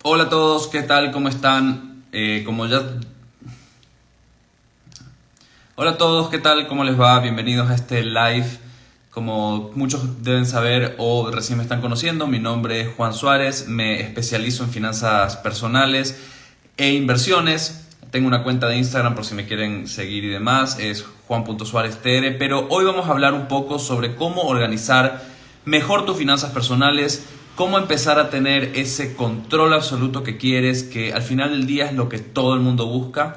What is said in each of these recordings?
Hola a todos, ¿qué tal? ¿Cómo están? Hola a todos, ¿qué tal? ¿Cómo les va? Bienvenidos a este live. Como muchos deben saber o recién me están conociendo, mi nombre es Juan Suárez, me especializo en finanzas personales e inversiones. Tengo una cuenta de Instagram por si me quieren seguir y demás, es juan.suáreztr, pero hoy vamos a hablar un poco sobre cómo organizar mejor tus finanzas personales, cómo empezar a tener ese control absoluto que quieres, que al final del día es lo que todo el mundo busca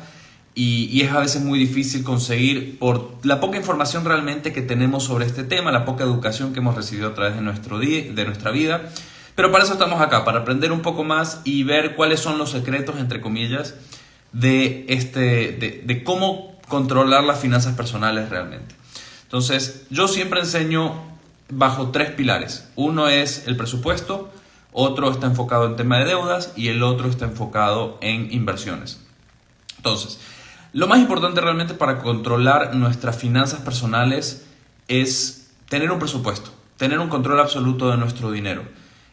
y es a veces muy difícil conseguir por la poca información realmente que tenemos sobre este tema, la poca educación que hemos recibido a través de nuestra vida. Pero para eso estamos acá, para aprender un poco más y ver cuáles son los secretos, entre comillas, de cómo controlar las finanzas personales realmente. Entonces, yo siempre enseño bajo tres pilares. Uno es el presupuesto, otro está enfocado en tema de deudas y el otro está enfocado en inversiones. Entonces, lo más importante realmente para controlar nuestras finanzas personales es tener un presupuesto, tener un control absoluto de nuestro dinero.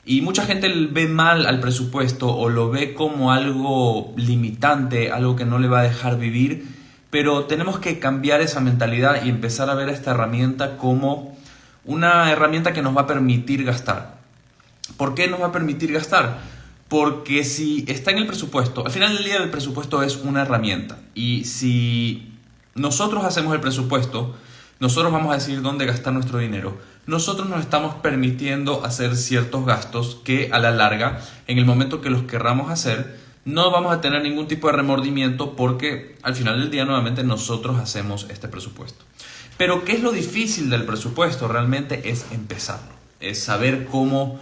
Y mucha gente ve mal al presupuesto o lo ve como algo limitante, algo que no le va a dejar vivir, pero tenemos que cambiar esa mentalidad y empezar a ver esta herramienta como una herramienta que nos va a permitir gastar. ¿Por qué nos va a permitir gastar? Porque si está en el presupuesto, al final del día el presupuesto es una herramienta. Y si nosotros hacemos el presupuesto, nosotros vamos a decidir dónde gastar nuestro dinero. Nosotros nos estamos permitiendo hacer ciertos gastos que a la larga, en el momento que los querramos hacer, no vamos a tener ningún tipo de remordimiento porque al final del día nuevamente nosotros hacemos este presupuesto. Pero ¿qué es lo difícil del presupuesto? Realmente es empezarlo, es saber cómo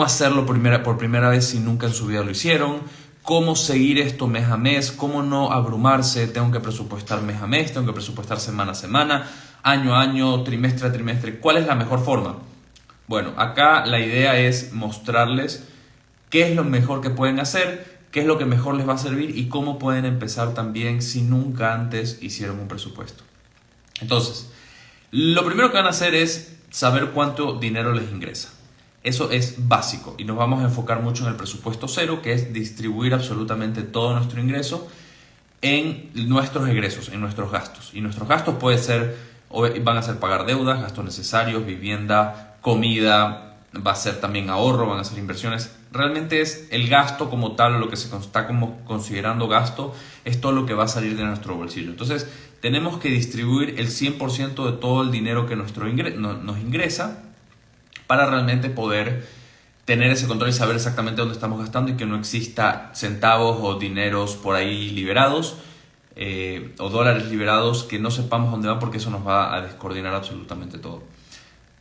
hacerlo por primera vez si nunca en su vida lo hicieron, cómo seguir esto mes a mes, cómo no abrumarse, tengo que presupuestar mes a mes, tengo que presupuestar semana a semana, año a año, trimestre a trimestre. ¿Cuál es la mejor forma? Bueno, acá la idea es mostrarles qué es lo mejor que pueden hacer, qué es lo que mejor les va a servir y cómo pueden empezar también si nunca antes hicieron un presupuesto. Entonces, lo primero que van a hacer es saber cuánto dinero les ingresa. Eso es básico y nos vamos a enfocar mucho en el presupuesto cero, que es distribuir absolutamente todo nuestro ingreso en nuestros egresos, en nuestros gastos. Y nuestros gastos van a ser pagar deudas, gastos necesarios, vivienda, comida, va a ser también ahorro, van a ser inversiones. Realmente es el gasto como tal, lo que se está como considerando gasto, es todo lo que va a salir de nuestro bolsillo. Entonces, tenemos que distribuir el 100% de todo el dinero que nos ingresa para realmente poder tener ese control y saber exactamente dónde estamos gastando y que no exista centavos o dineros por ahí liberados o dólares liberados que no sepamos dónde van porque eso nos va a descoordinar absolutamente todo.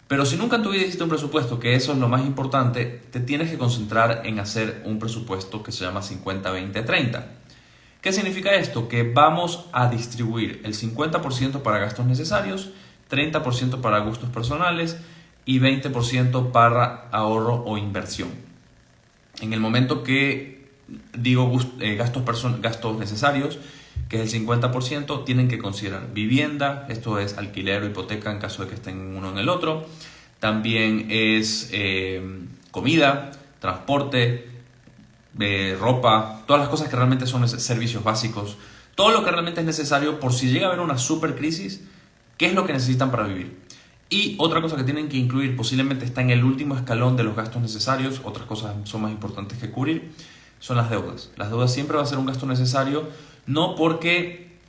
Pero si nunca en tu vida hiciste un presupuesto, que eso es lo más importante, te tienes que concentrar en hacer un presupuesto que se llama 50-20-30. ¿Qué significa esto? Que vamos a distribuir el 50% para gastos necesarios, 30% para gustos personales y 20% para ahorro o inversión. En el momento que digo gastos necesarios, que es el 50%, tienen que considerar vivienda, esto es alquiler o hipoteca en caso de que estén uno en el otro. También es comida, transporte, ropa, todas las cosas que realmente son servicios básicos, todo lo que realmente es necesario por si llega a haber una super crisis, ¿qué es lo que necesitan para vivir? Y otra cosa que tienen que incluir, posiblemente está en el último escalón de los gastos necesarios, otras cosas son más importantes que cubrir, son las deudas. Las deudas siempre va a ser un gasto necesario, no porque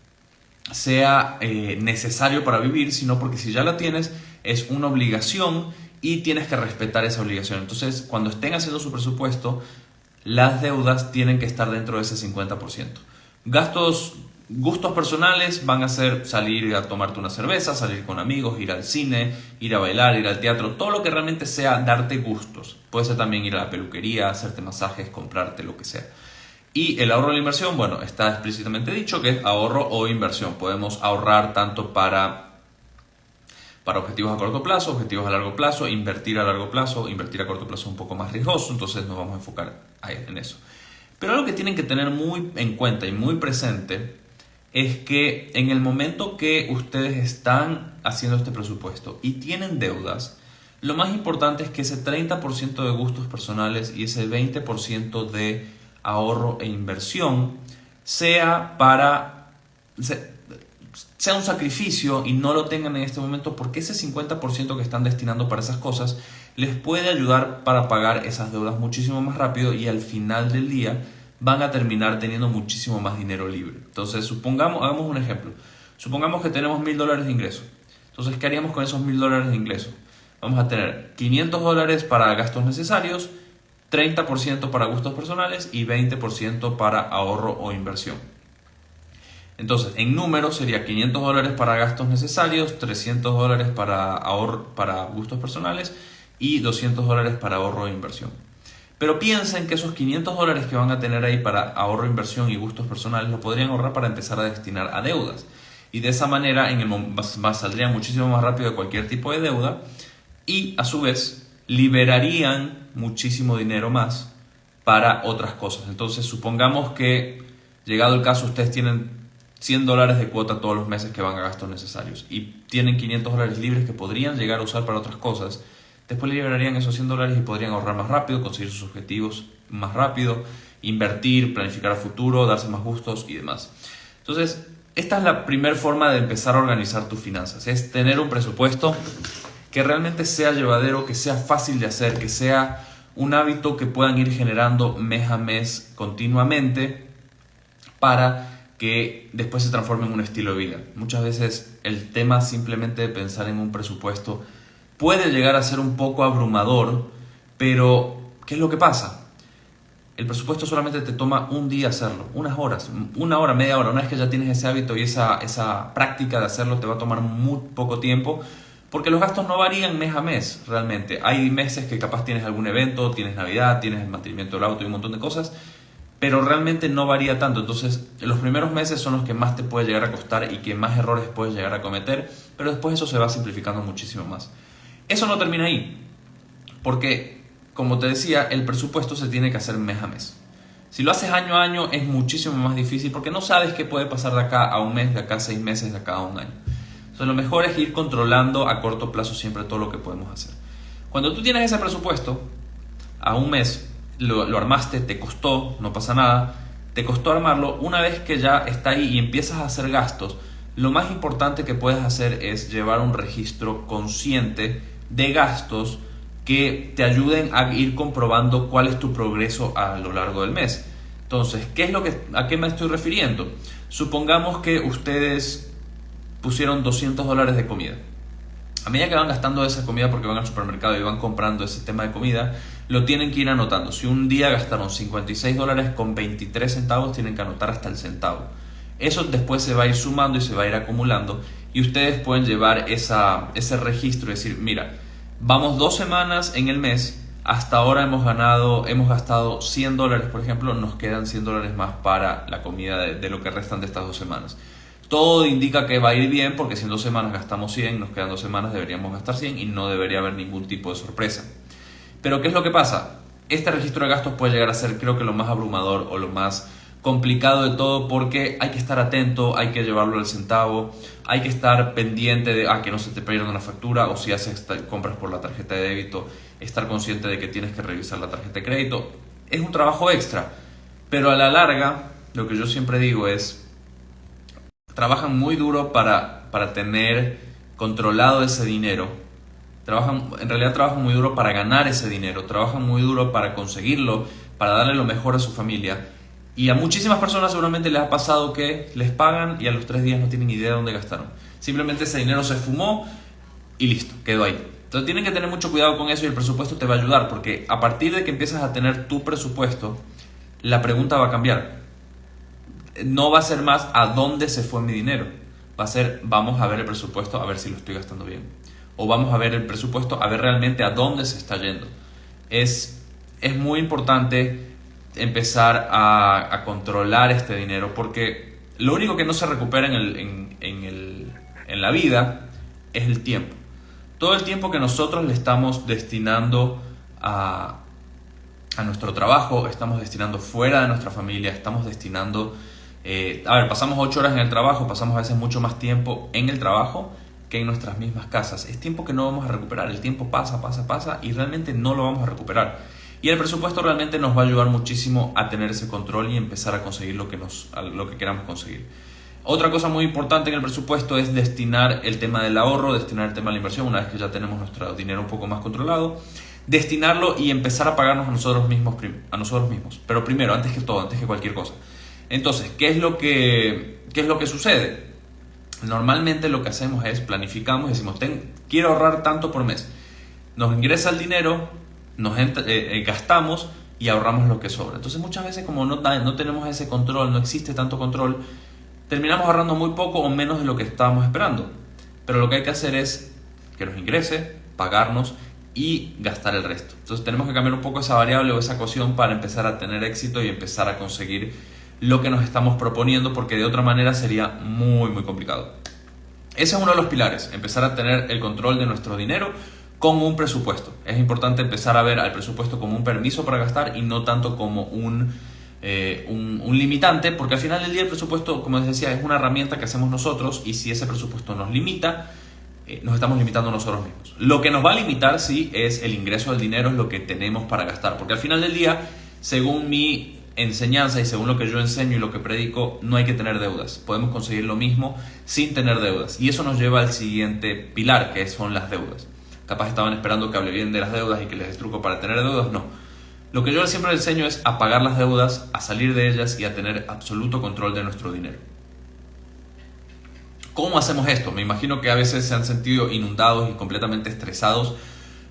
sea necesario para vivir, sino porque si ya la tienes es una obligación y tienes que respetar esa obligación. Entonces, cuando estén haciendo su presupuesto, las deudas tienen que estar dentro de ese 50%. Gustos personales van a ser salir a tomarte una cerveza, salir con amigos, ir al cine, ir a bailar, ir al teatro, todo lo que realmente sea darte gustos. Puede ser también ir a la peluquería, hacerte masajes, comprarte lo que sea. Y el ahorro de la inversión, bueno, está explícitamente dicho que es ahorro o inversión. Podemos ahorrar tanto para objetivos a corto plazo, objetivos a largo plazo, invertir a largo plazo, invertir a corto plazo es un poco más riesgoso, entonces nos vamos a enfocar en eso. Pero algo que tienen que tener muy en cuenta y muy presente es que en el momento que ustedes están haciendo este presupuesto y tienen deudas, lo más importante es que ese 30% de gustos personales y ese 20% de ahorro e inversión sea sea un sacrificio y no lo tengan en este momento, porque ese 50% que están destinando para esas cosas les puede ayudar para pagar esas deudas muchísimo más rápido, y al final del día van a terminar teniendo muchísimo más dinero libre. Entonces, hagamos un ejemplo. Supongamos que tenemos $1,000 de ingreso. Entonces, ¿qué haríamos con esos $1,000 de ingreso? Vamos a tener $500 para gastos necesarios, 30% para gustos personales y 20% para ahorro o inversión. Entonces, en números sería $500 para gastos necesarios, $300 para gustos personales y $200 para ahorro e inversión. Pero piensen que esos $500 que van a tener ahí para ahorro, inversión y gustos personales lo podrían ahorrar para empezar a destinar a deudas. Y de esa manera saldrían muchísimo más rápido de cualquier tipo de deuda, y a su vez liberarían muchísimo dinero más para otras cosas. Entonces, supongamos que, llegado el caso, ustedes tienen $100 de cuota todos los meses que van a gastos necesarios y tienen $500 libres que podrían llegar a usar para otras cosas. Después liberarían esos $100 y podrían ahorrar más rápido, conseguir sus objetivos más rápido, invertir, planificar a futuro, darse más gustos y demás. Entonces, esta es la primera forma de empezar a organizar tus finanzas: es tener un presupuesto que realmente sea llevadero, que sea fácil de hacer, que sea un hábito que puedan ir generando mes a mes continuamente, para que después se transforme en un estilo de vida. Muchas veces el tema simplemente de pensar en un presupuesto puede llegar a ser un poco abrumador, pero ¿qué es lo que pasa? El presupuesto solamente te toma un día hacerlo, unas horas, una hora, media hora. Una vez que ya tienes ese hábito y esa práctica de hacerlo, te va a tomar muy poco tiempo, porque los gastos no varían mes a mes realmente. Hay meses que capaz tienes algún evento, tienes Navidad, tienes el mantenimiento del auto y un montón de cosas, pero realmente no varía tanto. Entonces, los primeros meses son los que más te puede llegar a costar y que más errores puedes llegar a cometer, pero después eso se va simplificando muchísimo más. Eso no termina ahí, porque, como te decía, el presupuesto se tiene que hacer mes a mes. Si lo haces año a año es muchísimo más difícil, porque no sabes qué puede pasar de acá a un mes, de acá a 6 meses, de acá a un año. Entonces, lo mejor es ir controlando a corto plazo siempre todo lo que podemos hacer. Cuando tú tienes ese presupuesto, a un mes lo armaste, te costó, no pasa nada, te costó armarlo. Una vez que ya está ahí y empiezas a hacer gastos, lo más importante que puedes hacer es llevar un registro consciente de gastos que te ayuden a ir comprobando cuál es tu progreso a lo largo del mes. Entonces, ¿a qué me estoy refiriendo? Supongamos que ustedes pusieron $200 de comida. A medida que van gastando esa comida, porque van al supermercado y van comprando ese tema de comida, lo tienen que ir anotando. Si un día gastaron $56.23, tienen que anotar hasta el centavo. Eso después se va a ir sumando y se va a ir acumulando, y ustedes pueden llevar ese registro y decir: mira, vamos 2 semanas en el mes, hasta ahora hemos gastado $100, por ejemplo, nos quedan $100 más para la comida de lo que restan de estas 2 semanas. Todo indica que va a ir bien, porque si en 2 semanas gastamos 100, nos quedan 2 semanas, deberíamos gastar 100 y no debería haber ningún tipo de sorpresa. Pero ¿qué es lo que pasa? Este registro de gastos puede llegar a ser, creo que, lo más abrumador o lo más complicado de todo, porque hay que estar atento, hay que llevarlo al centavo, hay que estar pendiente de que no se te pierda una factura, o si haces compras por la tarjeta de débito, estar consciente de que tienes que revisar la tarjeta de crédito. Es un trabajo extra, pero a la larga, lo que yo siempre digo es: trabajan muy duro para tener controlado ese dinero. En realidad trabajan muy duro para ganar ese dinero, trabajan muy duro para conseguirlo, para darle lo mejor a su familia. Y a muchísimas personas seguramente les ha pasado que les pagan y a los 3 días no tienen idea de dónde gastaron. Simplemente ese dinero se esfumó y listo, quedó ahí. Entonces tienen que tener mucho cuidado con eso, y el presupuesto te va a ayudar, porque a partir de que empiezas a tener tu presupuesto, la pregunta va a cambiar. No va a ser más ¿a dónde se fue mi dinero? Va a ser: vamos a ver el presupuesto, a ver si lo estoy gastando bien. O vamos a ver el presupuesto, a ver realmente a dónde se está yendo. Es muy importante empezar a controlar este dinero, porque lo único que no se recupera en la vida es el tiempo. Todo el tiempo que nosotros le estamos destinando a nuestro trabajo, estamos destinando fuera de nuestra familia, estamos destinando... pasamos 8 horas en el trabajo, pasamos a veces mucho más tiempo en el trabajo que en nuestras mismas casas. Es tiempo que no vamos a recuperar. El tiempo pasa y realmente no lo vamos a recuperar. Y el presupuesto realmente nos va a ayudar muchísimo a tener ese control y empezar a conseguir lo que queramos conseguir. Otra cosa muy importante en el presupuesto es destinar el tema del ahorro, destinar el tema de la inversión, una vez que ya tenemos nuestro dinero un poco más controlado, destinarlo y empezar a pagarnos a nosotros mismos. Pero primero, antes que todo, antes que cualquier cosa. Entonces, ¿qué es lo que sucede? Normalmente lo que hacemos es planificamos y decimos, quiero ahorrar tanto por mes. Nos ingresa el dinero, gastamos y ahorramos lo que sobra. Entonces muchas veces como no tenemos ese control, no existe tanto control, terminamos ahorrando muy poco o menos de lo que estábamos esperando. Pero lo que hay que hacer es que nos ingrese, pagarnos y gastar el resto. Entonces tenemos que cambiar un poco esa variable o esa ecuación para empezar a tener éxito y empezar a conseguir lo que nos estamos proponiendo, porque de otra manera sería muy complicado. Ese es uno de los pilares, empezar a tener el control de nuestro dinero con un presupuesto. Es importante empezar a ver al presupuesto como un permiso para gastar y no tanto como un limitante, porque al final del día el presupuesto, como les decía, es una herramienta que hacemos nosotros, y si ese presupuesto nos limita, nos estamos limitando nosotros mismos. Lo que nos va a limitar, sí, es el ingreso del dinero, es lo que tenemos para gastar, porque al final del día, según mi enseñanza y según lo que yo enseño y lo que predico, no hay que tener deudas. Podemos conseguir lo mismo sin tener deudas, y eso nos lleva al siguiente pilar, que son las deudas. Capaz estaban esperando que hable bien de las deudas y que les des truco para tener deudas. No. Lo que yo siempre les enseño es a pagar las deudas, a salir de ellas y a tener absoluto control de nuestro dinero. ¿Cómo hacemos esto? Me imagino que a veces se han sentido inundados y completamente estresados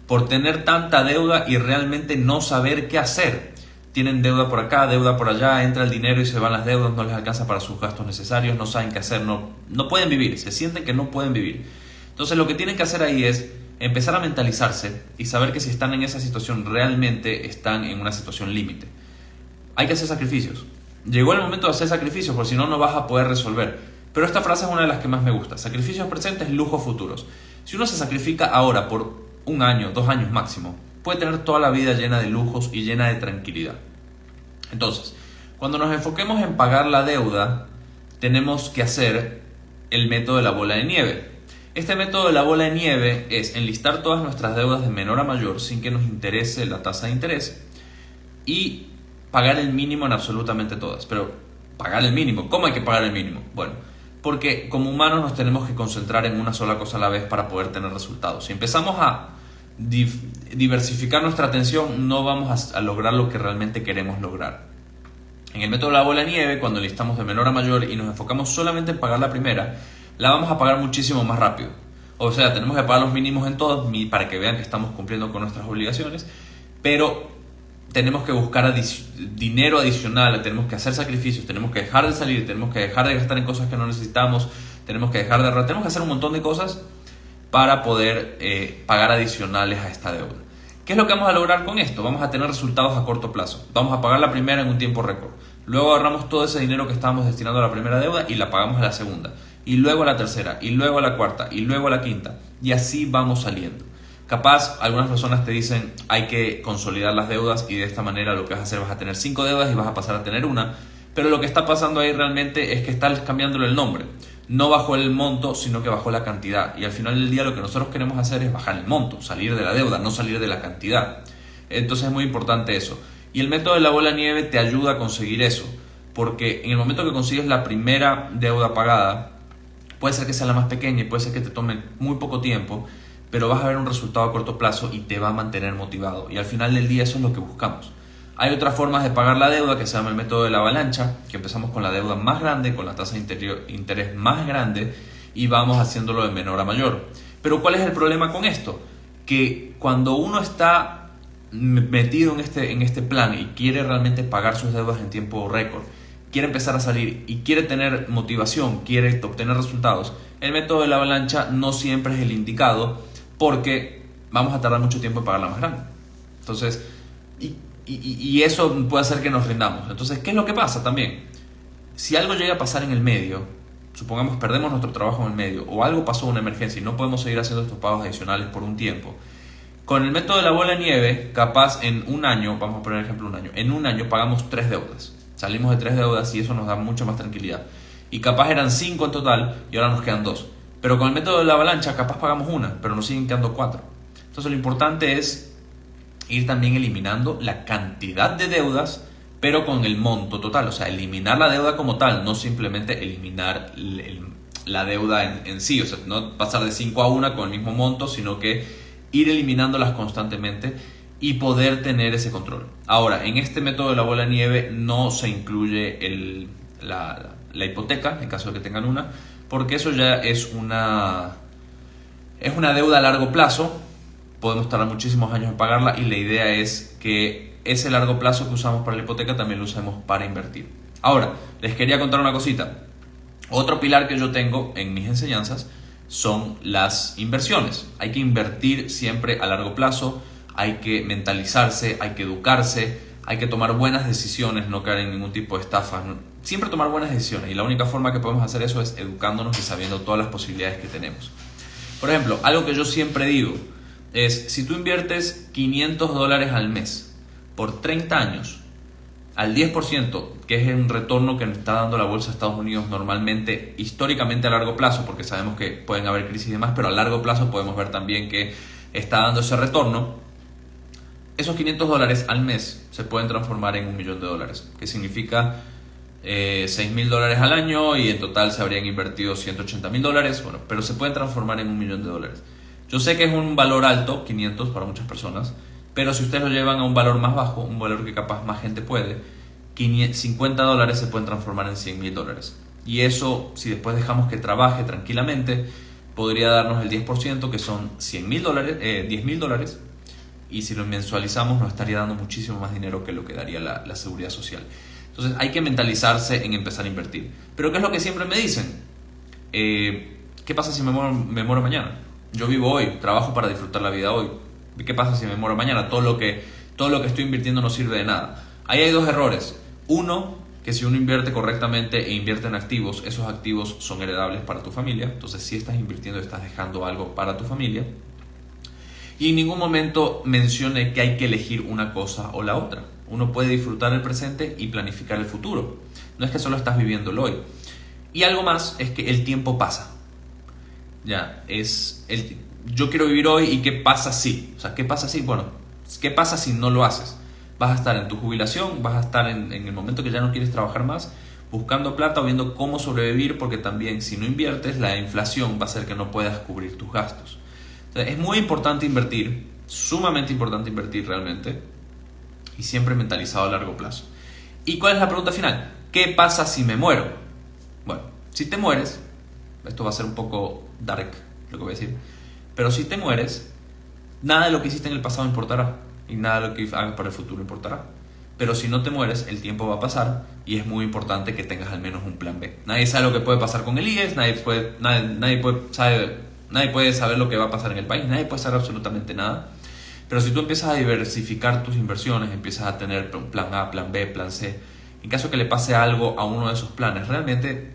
por tener tanta deuda y realmente no saber qué hacer. Tienen deuda por acá, deuda por allá, entra el dinero y se van las deudas, no les alcanza para sus gastos necesarios, no saben qué hacer, no pueden vivir, se sienten que no pueden vivir. Entonces lo que tienen que hacer ahí es empezar a mentalizarse y saber que si están en esa situación realmente están en una situación límite. Hay que hacer sacrificios. Llegó el momento de hacer sacrificios, porque si no, no vas a poder resolver. Pero esta frase es una de las que más me gusta. Sacrificios presentes, lujos futuros. Si uno se sacrifica ahora por 1 año, 2 años máximo, puede tener toda la vida llena de lujos y llena de tranquilidad. Entonces, cuando nos enfoquemos en pagar la deuda, tenemos que hacer el método de la bola de nieve. Este método de la bola de nieve es enlistar todas nuestras deudas de menor a mayor sin que nos interese la tasa de interés y pagar el mínimo en absolutamente todas. Pero pagar el mínimo, ¿cómo hay que pagar el mínimo? Bueno, porque como humanos nos tenemos que concentrar en una sola cosa a la vez para poder tener resultados. Si empezamos a diversificar nuestra atención, no vamos a lograr lo que realmente queremos lograr. En el método de la bola de nieve, cuando enlistamos de menor a mayor y nos enfocamos solamente en pagar la primera, la vamos a pagar muchísimo más rápido. O sea, tenemos que pagar los mínimos en todos para que vean que estamos cumpliendo con nuestras obligaciones, pero tenemos que buscar dinero adicional, tenemos que hacer sacrificios, tenemos que dejar de salir, tenemos que dejar de gastar en cosas que no necesitamos, tenemos que hacer un montón de cosas para poder pagar adicionales a esta deuda. ¿Qué es lo que vamos a lograr con esto? Vamos a tener resultados a corto plazo. Vamos a pagar la primera en un tiempo récord. Luego agarramos todo ese dinero que estábamos destinando a la primera deuda y la pagamos a la segunda. Y luego a la tercera, y luego a la cuarta, y luego a la quinta. Y así vamos saliendo. Capaz, algunas personas te dicen, hay que consolidar las deudas y de esta manera lo que vas a hacer, vas a tener 5 deudas y vas a pasar a tener una. Pero lo que está pasando ahí realmente es que estás cambiándole el nombre. No bajó el monto, sino que bajó la cantidad. Y al final del día lo que nosotros queremos hacer es bajar el monto, salir de la deuda, no salir de la cantidad. Entonces es muy importante eso. Y el método de la bola de nieve te ayuda a conseguir eso. Porque en el momento que consigues la primera deuda pagada, puede ser que sea la más pequeña y puede ser que te tome muy poco tiempo, pero vas a ver un resultado a corto plazo y te va a mantener motivado. Y al final del día eso es lo que buscamos. Hay otras formas de pagar la deuda que se llama el método de la avalancha, que empezamos con la deuda más grande, con la tasa de interés más grande y vamos haciéndolo de menor a mayor. Pero ¿cuál es el problema con esto? Que cuando uno está metido en este plan y quiere realmente pagar sus deudas en tiempo récord, quiere empezar a salir y quiere tener motivación, quiere obtener resultados, el método de la avalancha no siempre es el indicado porque vamos a tardar mucho tiempo en pagar la más grande. Entonces, y eso puede hacer que nos rindamos. Entonces, ¿qué es lo que pasa también? Si algo llega a pasar en el medio, supongamos perdemos nuestro trabajo en el medio o algo pasó, una emergencia y no podemos seguir haciendo estos pagos adicionales por un tiempo, con el método de la bola de nieve, capaz en 1 año, vamos a poner ejemplo 1 año, en 1 año pagamos 3 deudas. Salimos de 3 deudas y eso nos da mucha más tranquilidad. Y capaz eran 5 en total y ahora nos quedan 2. Pero con el método de la avalancha capaz pagamos una, pero nos siguen quedando 4. Entonces lo importante es ir también eliminando la cantidad de deudas, pero con el monto total. O sea, eliminar la deuda como tal, no simplemente eliminar la deuda en sí. O sea, no pasar de 5 a 1 con el mismo monto, sino que ir eliminándolas constantemente y poder tener ese control. Ahora, en este método de la bola de nieve no se incluye la hipoteca, en caso de que tengan una, porque eso ya es una deuda a largo plazo. Podemos tardar muchísimos años en pagarla y la idea es que ese largo plazo que usamos para la hipoteca también lo usemos para invertir. Ahora, les quería contar una cosita. Otro pilar que yo tengo en mis enseñanzas son las inversiones. Hay que invertir siempre a largo plazo, hay que mentalizarse, hay que educarse, hay que tomar buenas decisiones, no caer en ningún tipo de estafa. Siempre tomar buenas decisiones, y la única forma que podemos hacer eso es educándonos y sabiendo todas las posibilidades que tenemos. Por ejemplo, algo que yo siempre digo es, si tú inviertes $500 al mes por 30 años, al 10%, que es un retorno que nos está dando la bolsa de Estados Unidos normalmente, históricamente a largo plazo, porque sabemos que pueden haber crisis y demás, pero a largo plazo podemos ver también que está dando ese retorno. Esos $500 al mes se pueden transformar en $1.000.000, que significa $6.000 al año, y en total se habrían invertido $180.000. Bueno, pero se pueden transformar en $1.000.000. Yo sé que es un valor alto, 500 para muchas personas, pero si ustedes lo llevan a un valor más bajo, un valor que capaz más gente puede, $50 se pueden transformar en $100.000. Y eso, si después dejamos que trabaje tranquilamente, podría darnos el 10%, que son $10.000. Y si lo mensualizamos, nos estaría dando muchísimo más dinero que lo que daría la seguridad social. Entonces hay que mentalizarse en empezar a invertir. Pero ¿qué es lo que siempre me dicen? ¿Qué pasa si me muero mañana? Yo vivo hoy, trabajo para disfrutar la vida hoy. ¿Qué pasa si me muero mañana? Todo lo que estoy invirtiendo no sirve de nada. Ahí hay dos errores. Uno, que si uno invierte correctamente e invierte en activos, esos activos son heredables para tu familia. Entonces, si estás invirtiendo, estás dejando algo para tu familia. Y en ningún momento mencione que hay que elegir una cosa o la otra. Uno puede disfrutar el presente y planificar el futuro. No es que solo estás viviendo el hoy. Y algo más es que el tiempo pasa. Yo quiero vivir hoy, y ¿qué pasa si? O sea, ¿qué pasa si? Bueno, ¿qué pasa si no lo haces? Vas a estar en tu jubilación, vas a estar en el momento que ya no quieres trabajar más, buscando plata o viendo cómo sobrevivir, porque también si no inviertes, la inflación va a hacer que no puedas cubrir tus gastos. Entonces, es muy importante invertir, sumamente importante invertir realmente, y siempre mentalizado a largo plazo. ¿Y cuál es la pregunta final? ¿Qué pasa si me muero? Bueno, si te mueres, esto va a ser un poco dark lo que voy a decir, pero si te mueres, nada de lo que hiciste en el pasado importará, y nada de lo que hagas para el futuro importará. Pero si no te mueres, el tiempo va a pasar, y es muy importante que tengas al menos un plan B. Nadie sabe lo que puede pasar con el IES, nadie puede saber lo que va a pasar en el país, nadie puede saber absolutamente nada. Pero si tú empiezas a diversificar tus inversiones, empiezas a tener plan A, plan B, plan C, en caso que le pase algo a uno de esos planes, realmente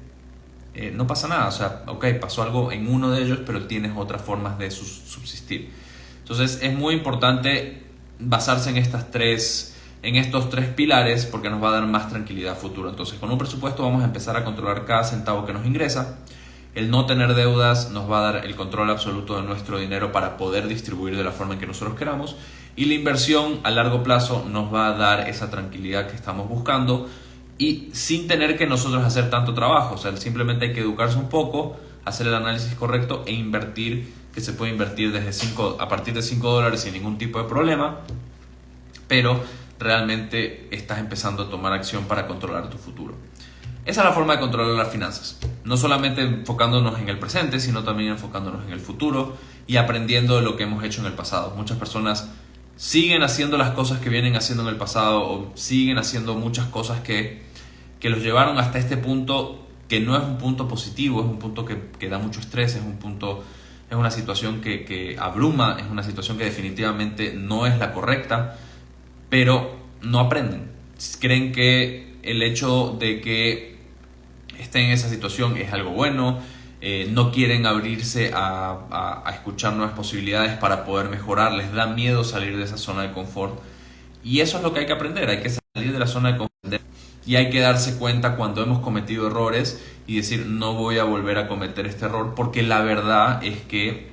no pasa nada. O sea, ok, pasó algo en uno de ellos, pero tienes otras formas de subsistir. Entonces es muy importante basarse en estos tres pilares, porque nos va a dar más tranquilidad a futuro. Entonces, con un presupuesto vamos a empezar a controlar cada centavo que nos ingresa. El no tener deudas nos va a dar el control absoluto de nuestro dinero para poder distribuir de la forma en que nosotros queramos. Y la inversión a largo plazo nos va a dar esa tranquilidad que estamos buscando, y sin tener que nosotros hacer tanto trabajo. O sea, simplemente hay que educarse un poco, hacer el análisis correcto e invertir, que se puede invertir a partir de $5 sin ningún tipo de problema, pero realmente estás empezando a tomar acción para controlar tu futuro. Esa es la forma de controlar las finanzas, no solamente enfocándonos en el presente, sino también enfocándonos en el futuro y aprendiendo de lo que hemos hecho en el pasado. Muchas personas siguen haciendo las cosas que vienen haciendo en el pasado, o siguen haciendo muchas cosas que los llevaron hasta este punto, que no es un punto positivo, es un punto que da mucho estrés, es una situación que abruma, es una situación que definitivamente no es la correcta, pero no aprenden. Creen que el hecho de que estén en esa situación es algo bueno, no quieren abrirse a escuchar nuevas posibilidades para poder mejorar, les da miedo salir de esa zona de confort, y eso es lo que hay que aprender. Hay que salir de la zona de confort Y hay que darse cuenta cuando hemos cometido errores y decir, no voy a volver a cometer este error, porque la verdad es que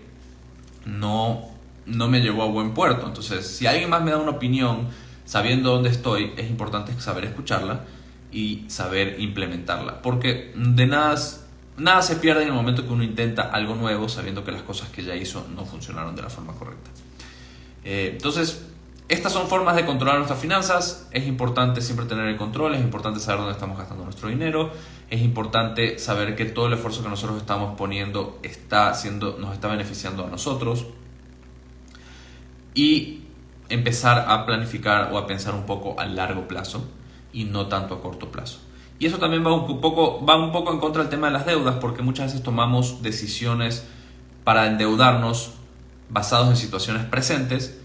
no me llevó a buen puerto. Entonces, si alguien más me da una opinión, sabiendo dónde estoy, es importante saber escucharla y saber implementarla. Porque de nada se pierde en el momento que uno intenta algo nuevo, sabiendo que las cosas que ya hizo no funcionaron de la forma correcta. Entonces, estas son formas de controlar nuestras finanzas. Es importante siempre tener el control, es importante saber dónde estamos gastando nuestro dinero, es importante saber que todo el esfuerzo que nosotros estamos poniendo nos está beneficiando a nosotros, y empezar a planificar o a pensar un poco a largo plazo y no tanto a corto plazo. Y eso también va un poco en contra del tema de las deudas, porque muchas veces tomamos decisiones para endeudarnos basados en situaciones presentes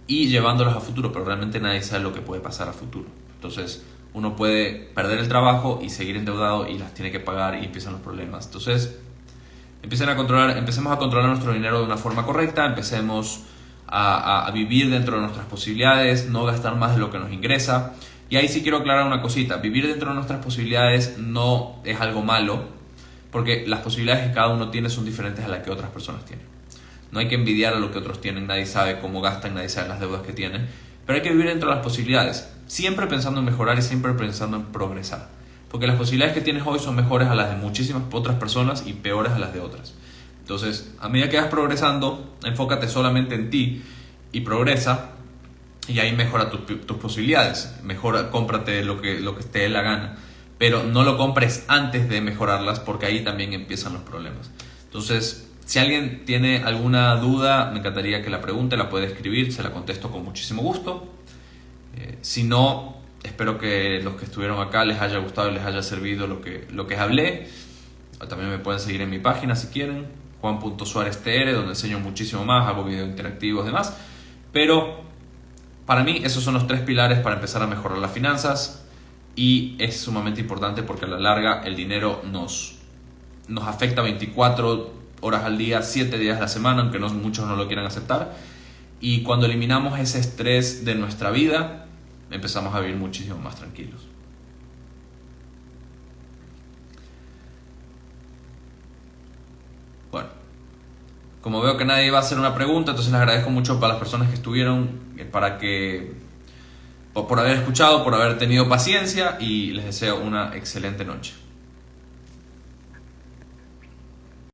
y llevándolas a futuro, pero realmente nadie sabe lo que puede pasar a futuro. Entonces uno puede perder el trabajo y seguir endeudado y las tiene que pagar y empiezan los problemas. Entonces empecemos a controlar nuestro dinero de una forma correcta, empecemos a vivir dentro de nuestras posibilidades, no gastar más de lo que nos ingresa. Y ahí sí quiero aclarar una cosita: vivir dentro de nuestras posibilidades no es algo malo, porque las posibilidades que cada uno tiene son diferentes a las que otras personas tienen. No hay que envidiar a lo que otros tienen, nadie sabe cómo gastan, nadie sabe las deudas que tienen, pero hay que vivir dentro de las posibilidades, siempre pensando en mejorar y siempre pensando en progresar, porque las posibilidades que tienes hoy son mejores a las de muchísimas otras personas y peores a las de otras. Entonces, a medida que vas progresando, enfócate solamente en ti y progresa, y ahí mejora tus posibilidades. Mejora, cómprate lo que te dé la gana, pero no lo compres antes de mejorarlas, porque ahí también empiezan los problemas. Entonces, si alguien tiene alguna duda, me encantaría que la pregunte, la puede escribir, se la contesto con muchísimo gusto. Si no, espero que los que estuvieron acá les haya gustado y les haya servido lo que hablé. También me pueden seguir en mi página si quieren, juan.suareztr, donde enseño muchísimo más, hago videos interactivos y demás. Pero para mí esos son los 3 pilares para empezar a mejorar las finanzas, y es sumamente importante porque a la larga el dinero nos afecta 24 horas al día, 7 días a la semana, aunque muchos no lo quieran aceptar. Y cuando eliminamos ese estrés de nuestra vida, empezamos a vivir muchísimo más tranquilos. Bueno, como veo que nadie va a hacer una pregunta, entonces les agradezco mucho para las personas que estuvieron, por haber escuchado, por haber tenido paciencia, y les deseo una excelente noche.